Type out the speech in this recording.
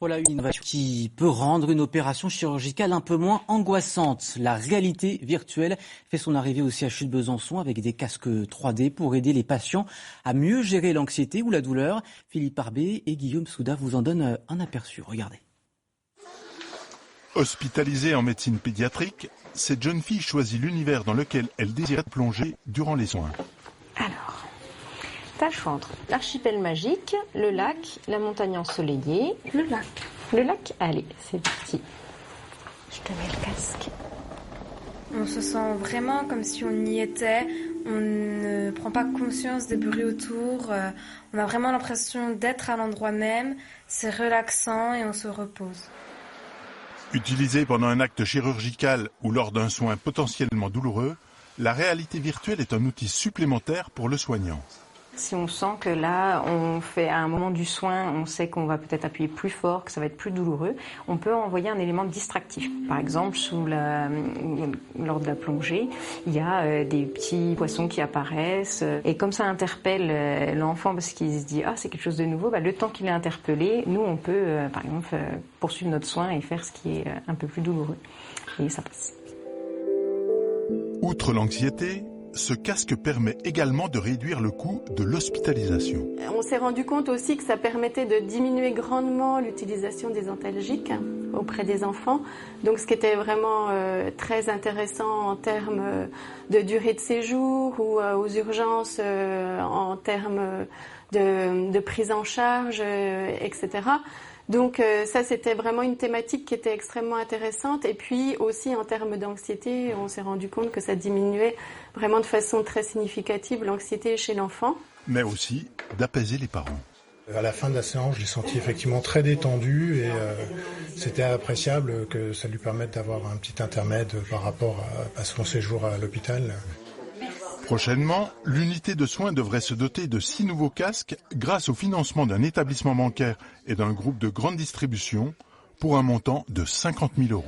Voilà une innovation qui peut rendre une opération chirurgicale un peu moins angoissante. La réalité virtuelle fait son arrivée au CHU de Besançon avec des casques 3D pour aider les patients à mieux gérer l'anxiété ou la douleur. Philippe Arbet et Guillaume Souda vous en donnent un aperçu. Regardez. Hospitalisée en médecine pédiatrique, cette jeune fille choisit l'univers dans lequel elle désirait plonger durant les soins. Alors, t'as le choix entre l'archipel magique, le lac, la montagne ensoleillée. Le lac. Le lac, allez, c'est parti. Je te mets le casque. On se sent vraiment comme si on y était. On ne prend pas conscience des bruits autour. On a vraiment l'impression d'être à l'endroit même. C'est relaxant et on se repose. Utilisée pendant un acte chirurgical ou lors d'un soin potentiellement douloureux, la réalité virtuelle est un outil supplémentaire pour le soignant. Si on sent que là, on fait à un moment du soin, on sait qu'on va peut-être appuyer plus fort, que ça va être plus douloureux, on peut envoyer un élément distractif. Par exemple, lors de la plongée, il y a des petits poissons qui apparaissent. Et comme ça interpelle l'enfant parce qu'il se dit « Ah, c'est quelque chose de nouveau », le temps qu'il est interpellé, nous, on peut, par exemple, poursuivre notre soin et faire ce qui est un peu plus douloureux. Et ça passe. Outre l'anxiété, ce casque permet également de réduire le coût de l'hospitalisation. On s'est rendu compte aussi que ça permettait de diminuer grandement l'utilisation des antalgiques auprès des enfants. Donc ce qui était vraiment très intéressant en termes de durée de séjour ou aux urgences en termes de prise en charge, etc. Donc ça, c'était vraiment une thématique qui était extrêmement intéressante. Et puis aussi en termes d'anxiété, on s'est rendu compte que ça diminuait vraiment de façon très significative l'anxiété chez l'enfant. Mais aussi d'apaiser les parents. À la fin de la séance, je l'ai senti effectivement très détendu et c'était appréciable que ça lui permette d'avoir un petit intermède par rapport à son séjour à l'hôpital. Prochainement, l'unité de soins devrait se doter de 6 nouveaux casques grâce au financement d'un établissement bancaire et d'un groupe de grande distribution pour un montant de 50 000 €.